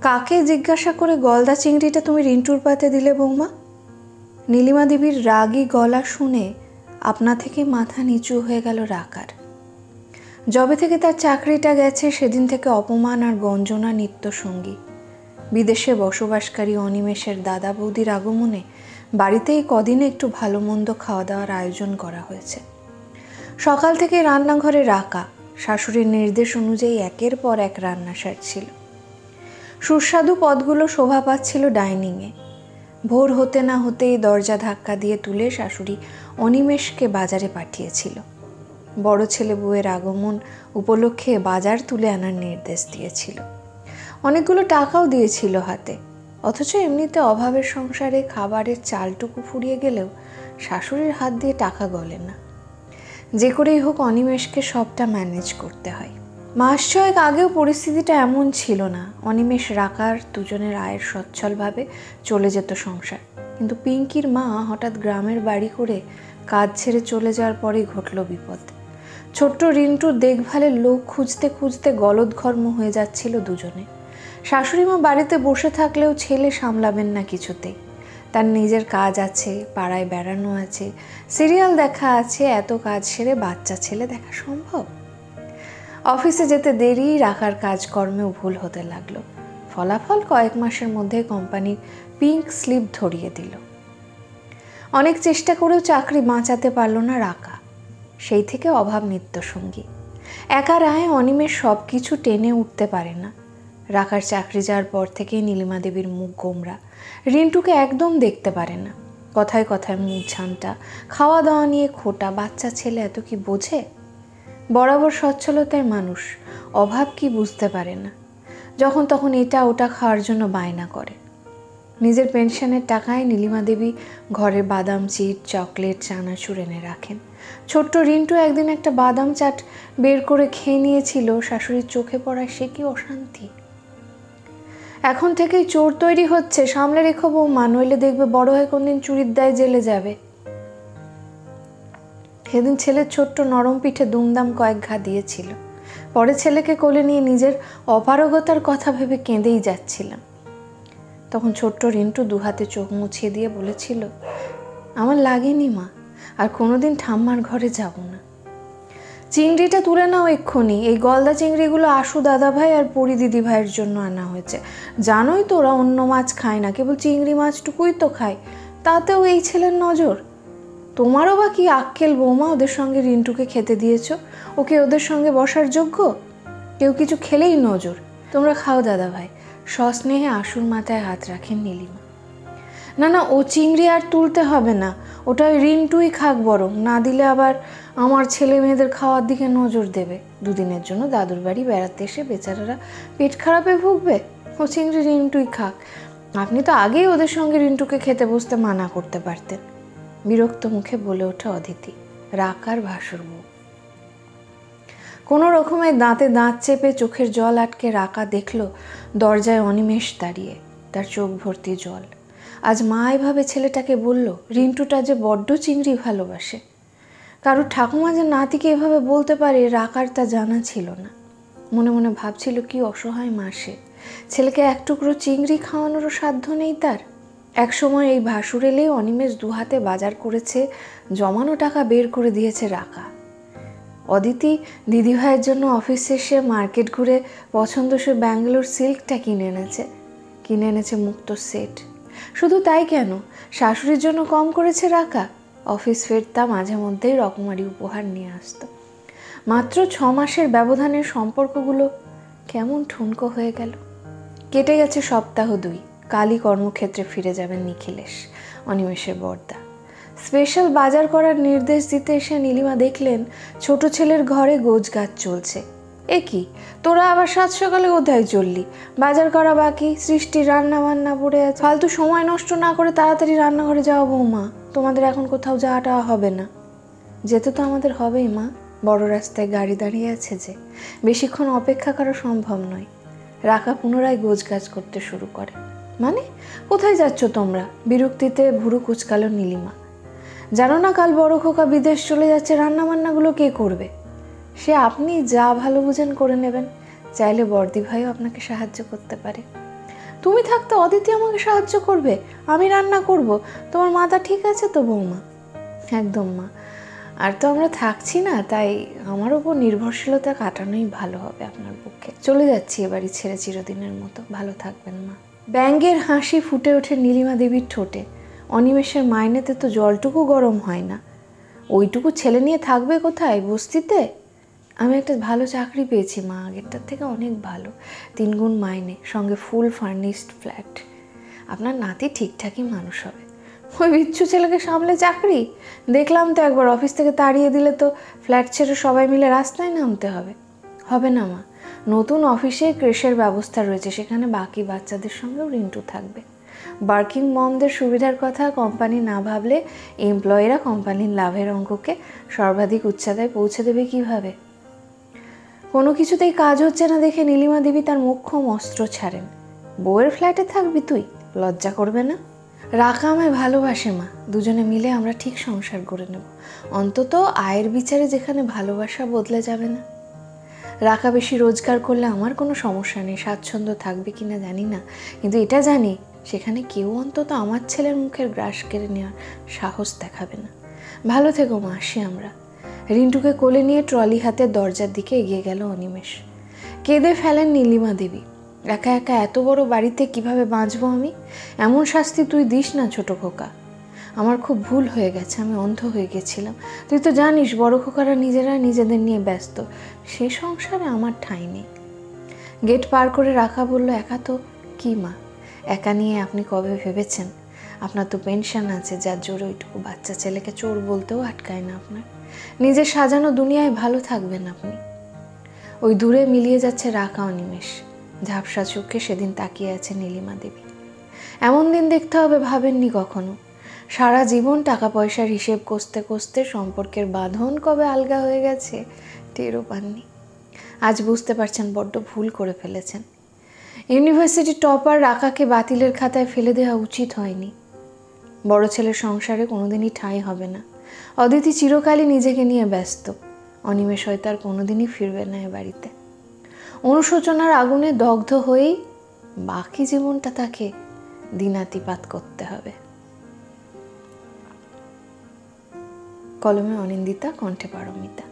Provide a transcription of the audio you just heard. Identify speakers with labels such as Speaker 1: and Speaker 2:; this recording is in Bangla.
Speaker 1: কাকে জিজ্ঞাসা করে গলদা চিংড়িটা তুমি রিন্টুর পাতে দিলে বৌমা? নীলিমা দেবীর রাগী গলা শুনে আপনা থেকে মাথা নিচু হয়ে গেল রাকার। যবে থেকে তার চাকরিটা গেছে সেদিন থেকে অপমান আর গঞ্জনা নিত্যসঙ্গী। বিদেশে বসবাসকারী অনিমেষের দাদা বৌদির আগমনে বাড়িতেই কদিনে একটু ভালো মন্দ খাওয়া দাওয়ার আয়োজন করা হয়েছে। সকাল থেকে রান্নাঘরে রাকা শাশুড়ির নির্দেশ অনুযায়ী একের পর এক রান্না সারছিল। সুস্বাদু পদগুলো শোভা পাচ্ছিল ডাইনিংয়ে। ভোর হতে না হতেই দরজা ধাক্কা দিয়ে তুলে শাশুড়ি অনিমেষকে বাজারে পাঠিয়েছিল। বড় ছেলে বউয়ের আগমন উপলক্ষে বাজার তুলে আনার নির্দেশ দিয়েছিল। অনেকগুলো টাকাও দিয়েছিল হাতে। অথচ এমনিতে অভাবের সংসারে খাবারের চালটুকু ফুরিয়ে গেলেও শাশুড়ির হাত দিয়ে টাকা গলে না। যে করেই হোক অনিমেষকে সবটা ম্যানেজ করতে হয়। মাস ছয়েক আগেও পরিস্থিতিটা এমন ছিল না। অনিমেষ রাকার দুজনের আয়ের সচ্ছলভাবে চলে যেত সংসার। কিন্তু পিঙ্কির মা হঠাৎ গ্রামের বাড়ি করে কাজ ছেড়ে চলে যাওয়ার পরেই ঘটল বিপদ। ছোট্ট রিন্টুর দেখভালের লোক খুঁজতে খুঁজতে গলদঘর্ম হয়ে যাচ্ছিল দুজনে। শাশুড়িমা বাড়িতে বসে থাকলেও ছেলে সামলাবেন না কিছুতেই। তার নিজের কাজ আছে, পাড়ায় বেড়ানো আছে, সিরিয়াল দেখা আছে। এত কাজ সেরে বাচ্চা ছেলে দেখা সম্ভব? অফিসে যেতে দেরি, রাখার কাজকর্মেও ভুল হতে লাগলো। ফলাফল কয়েক মাসের মধ্যে কোম্পানির পিঙ্ক স্লিপ ধরিয়ে দিল। অনেক চেষ্টা করেও চাকরি বাঁচাতে পারল না রাকা। সেই থেকে অভাব নিত্যসঙ্গী। একার আয় অনিমেষ সব কিছু টেনে উঠতে পারে না। রাকার চাকরি যাওয়ার পর থেকেই নীলিমা দেবীর মুখ গোমরা। রিন্টুকে একদম দেখতে পারে না। কথায় কথায় মুখ ঝামটা, খাওয়া দাওয়া নিয়ে খোটা। বাচ্চা ছেলে এত কি বোঝে? বরাবর সচ্ছলতার মানুষ, অভাব কি বুঝতে পারে না। যখন তখন এটা ওটা খাওয়ার জন্য বায়না করে। নিজের পেনশনের টাকায় নীলিমা দেবী ঘরে বাদাম চিট, চকলেট, চানাচুর এনে রাখেন। ছোট্ট রিন্টু একদিন একটা বাদাম চাট বের করে খেয়ে নিয়েছিল। শাশুড়ির চোখে পড়ায় সে কি অশান্তি। এখন থেকেই চোর তৈরি হচ্ছে, সামলে রেখো বৌমা, নইলে দেখবে বড় হয়ে কোনদিন চুরির দায়ে জেলে যাবে। সেদিন ছেলের ছোট্ট নরম পিঠে দুমদাম কয়েক ঘা দিয়েছিল। পরে ছেলেকে কোলে নিয়ে নিজের অপারগতার কথা ভেবে কেঁদেই যাচ্ছিলাম। তখন ছোট্ট রিন্টু দুহাতে চোখ মুছিয়ে দিয়ে বলেছিল, আমার লাগেনি মা, আর কোনোদিন ঠাম্মার ঘরে যাব না। চিংড়িটা তুলে নাও এক্ষুনি। এই গলদা চিংড়িগুলো আশু দাদাভাই আর পরি দিদি ভাইয়ের জন্য আনা হয়েছে। জানোই তো ওরা অন্য মাছ খায় না, কেবল চিংড়ি মাছটুকুই তো খায়। তাতেও এই ছেলের নজর। তোমারও বা কি আক্কেল বৌমা, ওদের সঙ্গে রিন্টুকে খেতে দিয়েছ? ওকে ওদের সঙ্গে বসার যোগ্য? কেউ কিছু খেলেই নজর। তোমরা খাও দাদা ভাই। সস্নেহে আশুর মাথায় হাত রাখেন নীলিমা। না না, ও চিংড়ি আর তুলতে হবে না, ওটা ওই রিন্টুই খাক বরং। না দিলে আবার আমার ছেলে মেয়েদের খাওয়ার দিকে নজর দেবে। দুদিনের জন্য দাদুর বাড়ি বেড়াতে এসে বেচারারা পেট খারাপে ভুগবে। ও চিংড়ি রিন্টুই খাক। আপনি তো আগেই ওদের সঙ্গে রিন্টুকে খেতে বসতে মানা করতে পারতেন। বিরক্ত মুখে বলে ওঠে অদিতি, রাকার ভাসুর বউ। কোনো রকমে দাঁতে দাঁত চেপে চোখের জল আটকে রাকা দেখল দরজায় অনিমেষ দাঁড়িয়ে, তার চোখ ভর্তি জল। আজ মা এভাবে ছেলেটাকে বলল, রিন্টুটা যে বড্ড চিংড়ি ভালোবাসে। কারোর ঠাকুমা যে নাতিকে এভাবে বলতে পারে রাকার তা জানা ছিল না। মনে মনে ভাবছিল কি অসহায় মা সে। ছেলেকে এক টুকরো চিংড়ি খাওয়ানোরও সাধ্য নেই তার। একসময় এই ভাসুর এলেই অনিমেষ দুহাতে বাজার করেছে, জমানো টাকা বের করে দিয়েছে রাকা। অদিতি দিদিভাইয়ের জন্য অফিস শেষে মার্কেট ঘুরে পছন্দসই ব্যাঙ্গালোর সিল্কটা কিনে এনেছে মুক্ত সেট। শুধু তাই কেন, শাশুড়ির জন্য কম করেছে রাকা। অফিস ফেরতা মাঝে মধ্যেই রকমারি উপহার নিয়ে আসতো। মাত্র 6 মাসের ব্যবধানের সম্পর্কগুলো কেমন ঠুনকো হয়ে গেল। কেটে গেছে সপ্তাহ 2। কালই কর্মক্ষেত্রে ফিরে যাবেন নিখিলেশ, অনিমেষের বড়দা। স্পেশাল বাজার করার নির্দেশ দিতে এসে নীলিমা দেখলেন ছোট ছেলের ঘরে গোছগাছ চলছে। এ কি, তোরা আবার 7 সকালে কোথায় চললি? বাজার করা বাকি, সৃষ্টির রান্না বান্না পড়ে আছে। ফালতু সময় নষ্ট না করে তাড়াতাড়ি রান্নাঘরে যাও বৌমা, তোমাদের এখন কোথাও যাওয়াটা হবে না। যেতে তো আমাদের হবেই মা, বড় রাস্তায় গাড়ি দাঁড়িয়ে আছে যে, বেশিক্ষণ অপেক্ষা করা সম্ভব নয়। রাকা পুনরায় গোছগাছ করতে শুরু করে। মানে, কোথায় যাচ্ছ তোমরা? বিরক্তিতে ভুরু কুচকালো নীলিমা। জানো না কাল বড় খোকা বিদেশ চলে যাচ্ছে, রান্নাবান্নাগুলো কে করবে? সে আপনি যা ভালো বুঝেন করে নেবেন, চাইলে বর্দি ভাইও আপনাকে সাহায্য করতে পারে। তুমি থাকতে অদিতি আমাকে সাহায্য করবে, আমি রান্না করব, তোমার মাথা ঠিক আছে তো বৌমা? একদম মা, আর তো আমরা থাকছি না, তাই আমার ওপর নির্ভরশীলতা কাটানোই ভালো হবে আপনার পক্ষে। চলে যাচ্ছি এবারই ছেড়ে চিরদিনের মতো, ভালো থাকবেন মা। ব্যঙ্গের হাসি ফুটে ওঠে নীলিমা দেবীর ঠোঁটে। অনিমেষের মাইনেতে তো জলটুকু গরম হয় না, ওইটুকু ছেলে নিয়ে থাকবে কোথায়, বস্তিতে? আমি একটা ভালো চাকরি পেয়েছি মা, আগেরটার থেকে অনেক ভালো, 3 গুণ মাইনে, সঙ্গে ফুল ফার্নিশড ফ্ল্যাট। আপনার নাতি ঠিকঠাকই মানুষ হবে। ওই বিচ্ছু ছেলেকে সামলে চাকরি? দেখলাম তো একবার, অফিস থেকে তাড়িয়ে দিলে তো ফ্ল্যাট ছেড়ে সবাই মিলে রাস্তায় নামতে হবে। হবে না মা, নতুন অফিসে ক্রেশের ব্যবস্থা রয়েছে, সেখানে বাকি বাচ্চাদের সঙ্গেও রিন্টু থাকবে। ওয়ার্কিং মমদের সুবিধার কথা কোম্পানি না ভাবলে এমপ্লয়িরা কোম্পানির লাভের অঙ্ককে সর্বাধিক উচ্চতায় পৌঁছে দেবে কিভাবে? কোনো কিছুতেই কাজ হচ্ছে না দেখে নীলিমা দেবী তার মোক্ষম অস্ত্র ছাড়েন। বউয়ের ফ্ল্যাটে থাকবি তুই, লজ্জা করবে না? রাকা আমায় ভালোবাসে মা, দুজনে মিলে আমরা ঠিক সংসার করে নেব, অন্তত আয়ের বিচারে যেখানে ভালোবাসা বদলে যাবে না। রাকা বেশি রোজগার করলে আমার কোনো সমস্যা নেই, স্বাচ্ছন্দ্য থাকবে কিনা জানি না, কিন্তু এটা জানি সেখানে কেউ অন্তত আমার ছেলের মুখের গ্রাস কেড়ে নেওয়ার সাহস দেখাবে না। ভালো থেকো মা, আসি আমরা। রিন্টুকে কোলে নিয়ে ট্রলি হাতে দরজার দিকে এগিয়ে গেল অনিমেষ। কেঁদে ফেলেন নীলিমা দেবী। একা একা এত বড় বাড়িতে কিভাবে বাঁচবো আমি? এমন শাস্তি তুই দিস না ছোট খোকা, আমার খুব ভুল হয়ে গেছে, আমি অন্ধ হয়ে গেছিলাম। তুই তো জানিস বড় খোকারা নিজেরা নিজেদের নিয়ে ব্যস্ত, সে সংসারে আমার ঠাঁই নেই। গেট পার করে রাখা বলল, একা তো কি মা, একা নিয়ে আপনি কবে ভেবেছেন? আপনার তো পেনশন আছে, যার জোরে ওইটুকু বাচ্চা ছেলেকে চোর বলতেও আটকায় না আপনার। নিজের সাজানো দুনিয়ায় ভালো থাকবেন আপনি। ওই দূরে মিলিয়ে যাচ্ছে রাকা অনিমেষ, ঝাপসা চোখে সেদিন তাকিয়ে আছে নীলিমা দেবী। এমন দিন দেখতে হবে ভাবেননি কখনো। সারা জীবন টাকা পয়সার হিসেব কষতে কষতে সম্পর্কের বাঁধন কবে আলগা হয়ে গেছে টেরও পাননি। আজ বুঝতে পারছেন বড্ড ভুল করে ফেলেছেন। ইউনিভার্সিটি টপার রাকাকে বাতিলের খাতায় ফেলে দেওয়া উচিত হয়নি। বড় ছেলের সংসারে কোনোদিনই ঠাঁই হবে না। অদিতি চিরকালই নিজেকে নিয়ে ব্যস্ত, অনিমেষ হয়তো আর কোনোদিনই ফিরবে না এ বাড়িতে। অনুশোচনার আগুনে দগ্ধ হয়েই বাকি জীবনটা তাকে দিনাতিপাত করতে হবে। কলমে অনিন্দিতা, কণ্ঠে পারমিতা।